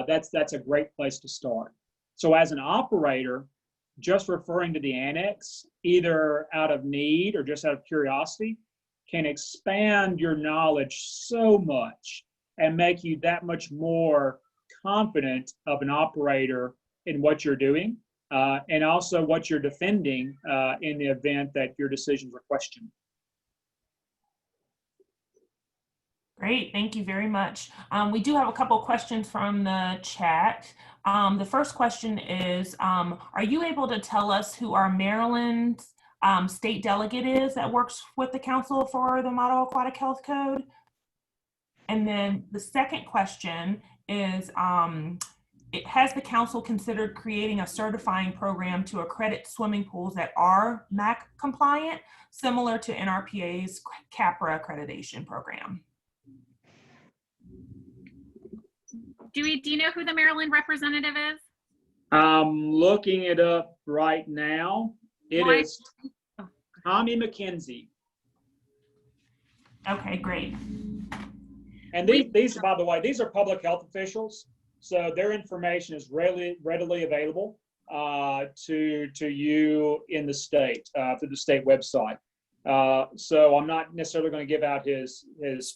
that's a great place to start. So as an operator, just referring to the annex, either out of need or just out of curiosity, can expand your knowledge so much and make you that much more confident of an operator in what you're doing. and also what you're defending in the event that your decisions are questioned. Great, thank you very much. We do have a couple questions from the chat. The first question is, are you able to tell us who our Maryland state delegate is that works with the Council for the Model Aquatic Health Code? And then the second question is, has the council considered creating a certifying program to accredit swimming pools that are MAHC compliant, similar to NRPA's CAPRA accreditation program? Do you know who the Maryland representative is? I'm looking it up right now. It Why- is Tommy McKenzie. Okay, great. And these, by the way, these are public health officials, so their information is readily available to you in the state through the state website. So I'm not necessarily going to give out his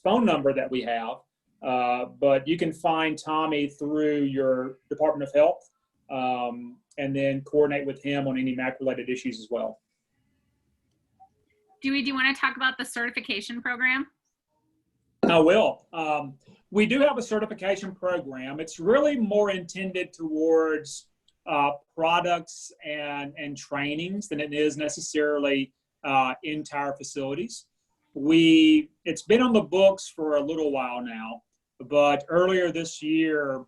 phone number that we have, but you can find Tommy through your Department of Health, and then coordinate with him on any MAHC-related issues as well. Do you want to talk about the certification program? I will. We do have a certification program. It's really more intended towards products and trainings than it is necessarily entire facilities. It's been on the books for a little while now, but earlier this year,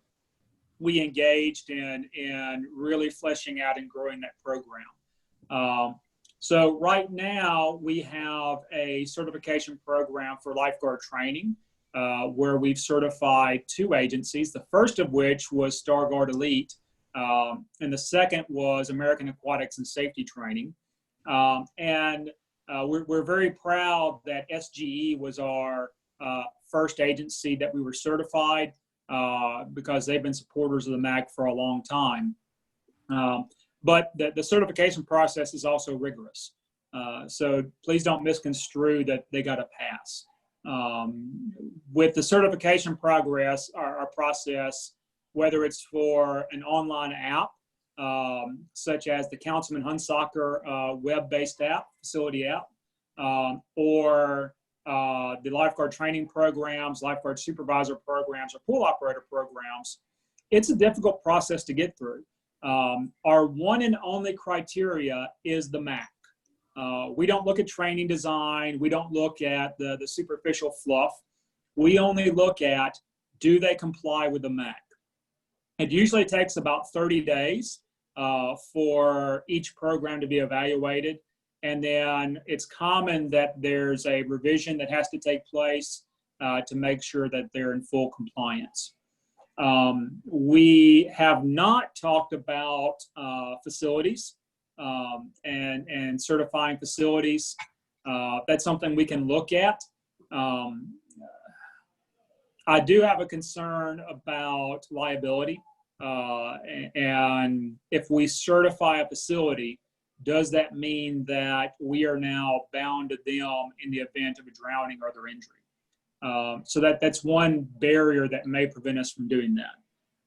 we engaged in really fleshing out and growing that program. So right now we have a certification program for lifeguard training where we've certified 2 agencies, the first of which was Starguard Elite, and the second was American Aquatics and Safety Training. We're very proud that SGE was our first agency that we were certified because they've been supporters of the MAHC for a long time. But the certification process is also rigorous. So please don't misconstrue that they got a pass. With the certification progress, our process, whether it's for an online app, such as the Councilman Hunsaker web-based app, facility app, or the lifeguard training programs, lifeguard supervisor programs, or pool operator programs, it's a difficult process to get through. Our one and only criteria is the MAHC. We don't look at training design. We don't look at the superficial fluff. We only look at, do they comply with the MAHC? It usually takes about 30 days for each program to be evaluated. And then it's common that there's a revision that has to take place to make sure that they're in full compliance. We have not talked about facilities and certifying facilities. That's something we can look at. I do have a concern about liability. And if we certify a facility, does that mean that we are now bound to them in the event of a drowning or other injury? So that's one barrier that may prevent us from doing that.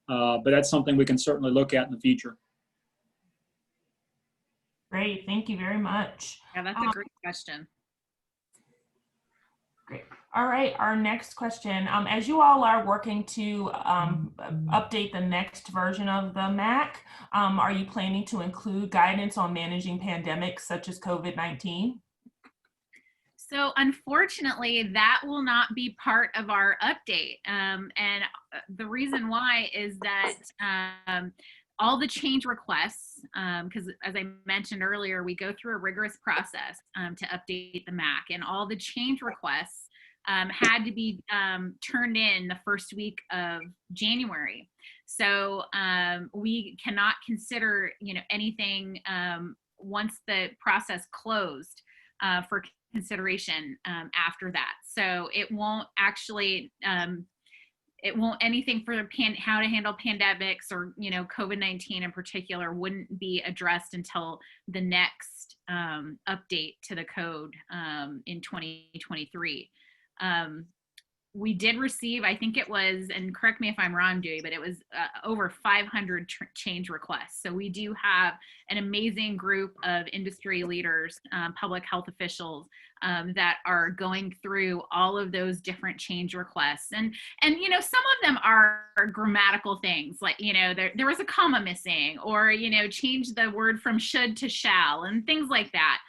But that's something we can certainly look at in the future. Great, thank you very much. Yeah, that's a great question. Great. All right, our next question. As you all are working to update the next version of the MAHC, are you planning to include guidance on managing pandemics such as COVID-19? So unfortunately, that will not be part of our update. And the reason why is that all the change requests, because as I mentioned earlier, we go through a rigorous process to update the MAHC, and all the change requests had to be turned in the first week of January. So we cannot consider, anything once the process closed for consideration after that. So it won't actually, it won't anything for how to handle pandemics or, COVID-19 in particular wouldn't be addressed until the next update to the code in 2023. we did receive, I think it was, and correct me if I'm wrong, Dewey, but it was over 500 change requests. So we do have an amazing group of industry leaders, public health officials that are going through all of those different change requests. And you know, some of them are grammatical things, like, you know, there was a comma missing, or, you know, change the word from should to shall, and things like that.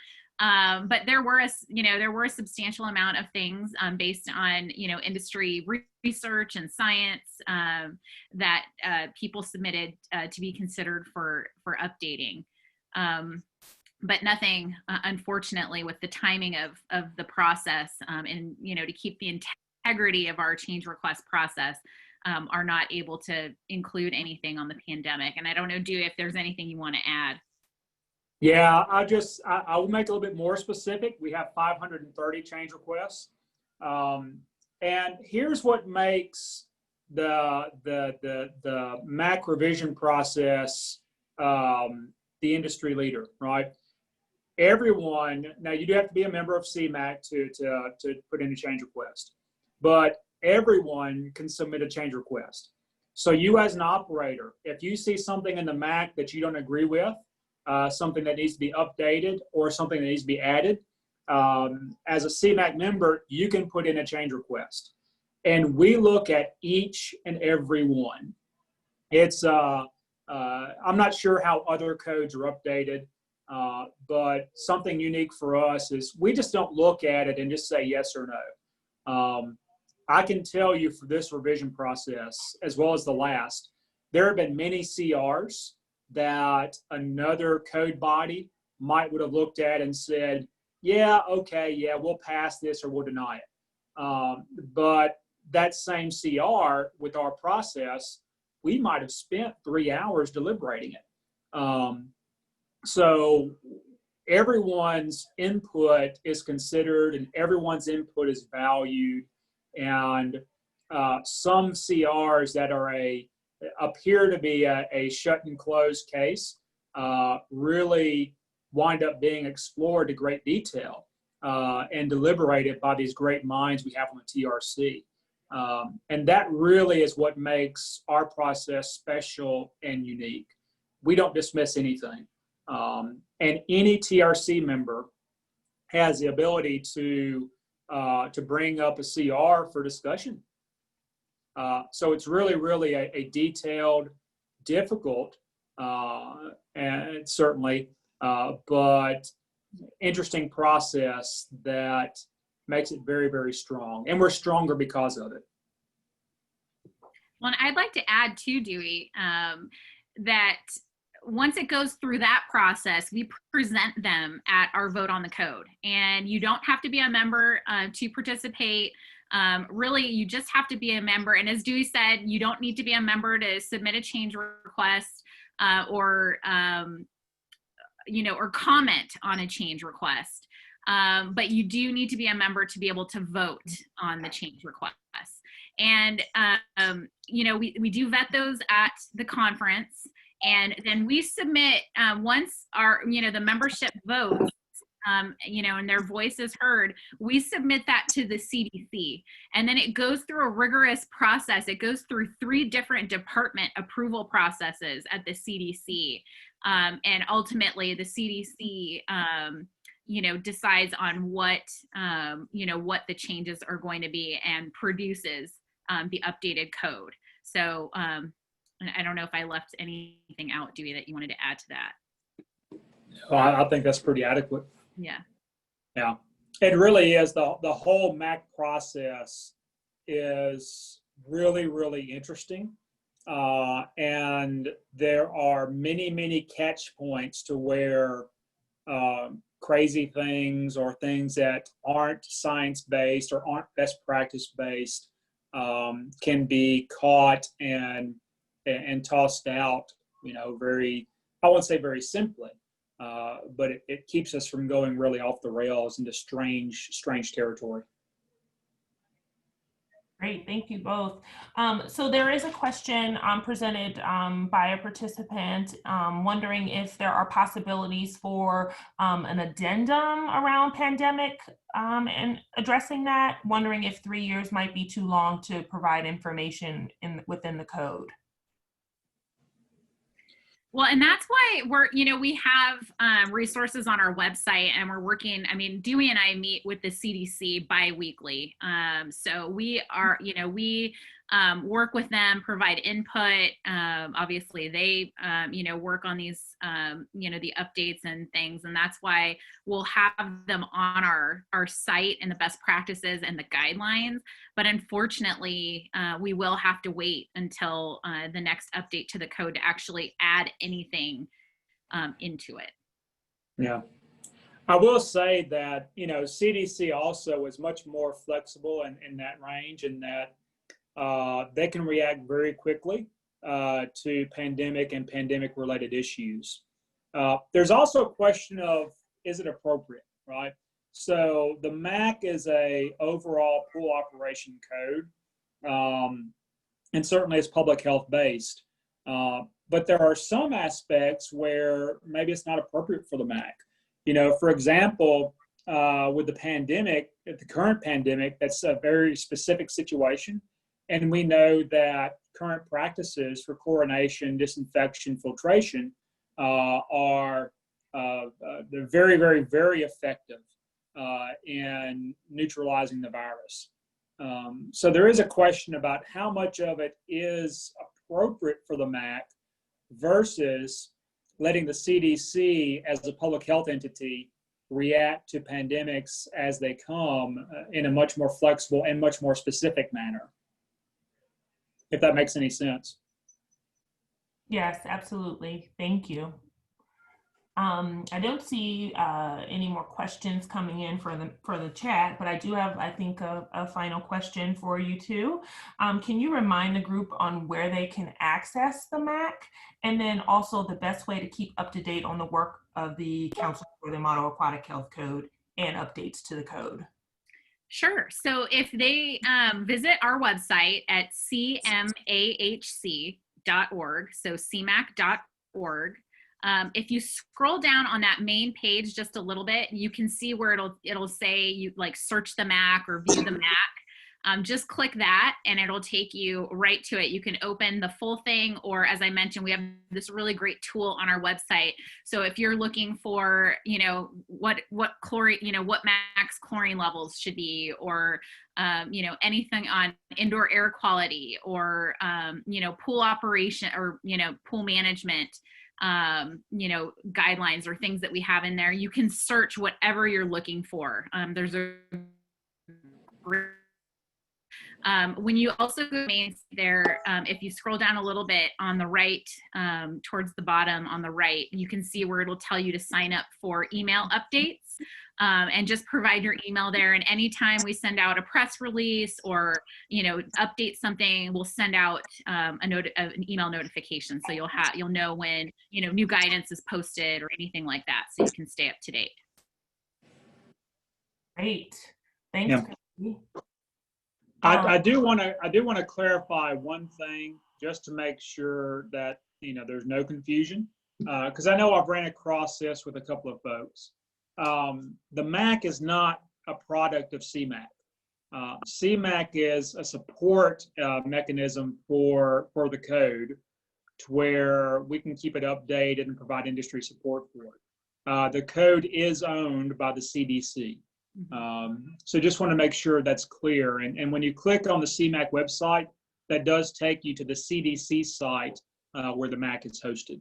But there were a substantial amount of things based on, you know, industry research and science that people submitted to be considered for updating. But nothing, unfortunately, with the timing of the process and, you know, to keep the integrity of our change request process, are not able to include anything on the pandemic. And I don't know, Dewey, if there's anything you want to add. Yeah, I will make it a little bit more specific. We have 530 change requests. And here's what makes the MAHC revision process the industry leader, right? Everyone, now you do have to be a member of CMAHC to put in a change request, but everyone can submit a change request. So you as an operator, if you see something in the MAHC that you don't agree with, something that needs to be updated or something that needs to be added, as a CMAHC member, you can put in a change request. And we look at each and every one. It's, I'm not sure how other codes are updated, but something unique for us is we just don't look at it and just say yes or no. I can tell you for this revision process, as well as the last, there have been many CRs that another code body would have looked at and said, yeah, okay, yeah, we'll pass this or we'll deny it. But that same CR with our process, we might have spent 3 hours deliberating it. So everyone's input is considered and everyone's input is valued. And some CRs that appear to be a shut and close case really wind up being explored to great detail and deliberated by these great minds we have on the TRC. And that really is what makes our process special and unique. We don't dismiss anything. And any TRC member has the ability to bring up a CR for discussion. So it's really a detailed, difficult, and certainly, but interesting process that makes it very strong. And we're stronger because of it. Well, and I'd like to add too, Dewey, that once it goes through that process, we present them at our vote on the code. And you don't have to be a member to participate. Really, you just have to be a member. And as Dewey said, you don't need to be a member to submit a change request or comment on a change request. But you do need to be a member to be able to vote on the change request. And, we do vet those at the conference. And then we submit, once the membership votes, and their voice is heard, we submit that to the CDC. And then it goes through a rigorous process. It goes through 3 different department approval processes at the CDC. And ultimately the CDC, decides on what the changes are going to be and produces the updated code. So I don't know if I left anything out, Dewey, that you wanted to add to that. I think that's pretty adequate. Yeah. Yeah. It really is. The whole MAHC process is really interesting. And there are many catch points to where crazy things or things that aren't science-based or aren't best practice-based can be caught and tossed out, I won't say very simply, but it keeps us from going really off the rails into strange territory. Great, thank you both. So there is a question presented by a participant wondering if there are possibilities for an addendum around pandemic and addressing that, wondering if 3 years might be too long to provide information within the code. Well, and that's why we have resources on our website, and we're working. I mean, Dewey and I meet with the CDC bi-weekly. So we are, we work with them, provide input. Obviously, they, work on these, the updates and things. And that's why we'll have them on our site and the best practices and the guidelines. But unfortunately, we will have to wait until the next update to the code to actually add anything into it. Yeah. I will say that, CDC also is much more flexible in that range, in that they can react very quickly to pandemic and pandemic-related issues. There's also a question of, is it appropriate, right? So the MAHC is a overall pool operation code, and certainly it's public health based. But there are some aspects where maybe it's not appropriate for the MAHC. For example, with the pandemic, the current pandemic, that's a very specific situation. And we know that current practices for chlorination, disinfection, filtration are they're very, very, very effective in neutralizing the virus. So there is a question about how much of it is appropriate for the MAHC versus letting the CDC as a public health entity react to pandemics as they come in a much more flexible and much more specific manner, if that makes any sense. Yes, absolutely. Thank you. I don't see any more questions coming in for the chat, but I do have, I think, a final question for you too. Can you remind the group on where they can access the MAHC, and then also the best way to keep up to date on the work of the Council for the Model Aquatic Health Code and updates to the code? Sure. So if they visit our website at cmahc.org, so cmac.org, if you scroll down on that main page just a little bit, you can see where it'll say you search the MAHC or view the MAHC. Just click that and it'll take you right to it. You can open the full thing, or as I mentioned, we have this really great tool on our website. So if you're looking for, what chlorine, what max chlorine levels should be, or anything on indoor air quality, or pool operation, or pool management, guidelines or things that we have in there, you can search whatever you're looking for. There's a when you also go there, if you scroll down a little bit on the right, towards the bottom on the right, you can see where it'll tell you to sign up for email updates, and just provide your email there. And anytime we send out a press release or, update something, we'll send out an email notification. So you'll know when, new guidance is posted or anything like that, so you can stay up to date. Great. Thanks. Yeah. I do want to clarify one thing, just to make sure that there's no confusion, because I know I've ran across this with a couple of folks. The MAHC is not a product of CMAHC. CMAHC is a support mechanism for the code, to where we can keep it updated and provide industry support for it. The code is owned by the CDC. So just want to make sure that's clear. And when you click on the CMAHC website, that does take you to the CDC site where the MAHC is hosted.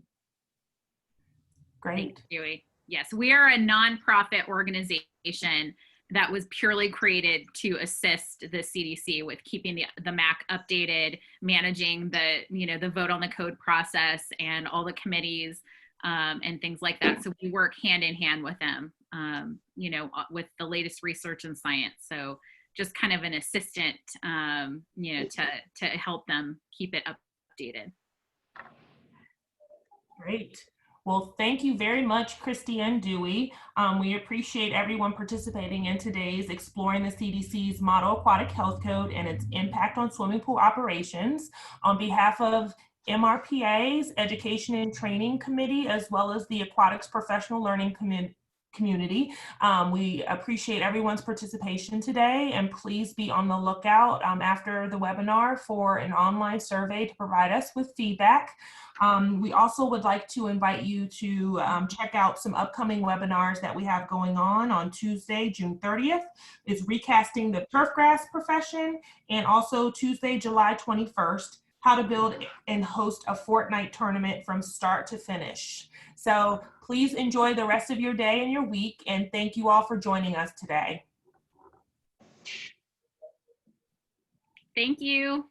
Great. Yes, we are a nonprofit organization that was purely created to assist the CDC with keeping the MAHC updated, managing the vote on the code process and all the committees and things like that. So we work hand in hand with them, with the latest research and science. So just kind of an assistant, to help them keep it updated. Great. Well, thank you very much, Christy and Dewey. We appreciate everyone participating in today's Exploring the CDC's Model Aquatic Health Code and its impact on swimming pool operations. On behalf of MRPA's Education and Training Committee, as well as the Aquatics Professional Learning Community, we appreciate everyone's participation today, and please be on the lookout after the webinar for an online survey to provide us with feedback. We also would like to invite you to check out some upcoming webinars that we have going on Tuesday, June 30th, is Recasting the Turfgrass Profession, and also Tuesday, July 21st, How to Build and Host a Fortnite Tournament from Start to Finish. So please enjoy the rest of your day and your week, and thank you all for joining us today. Thank you.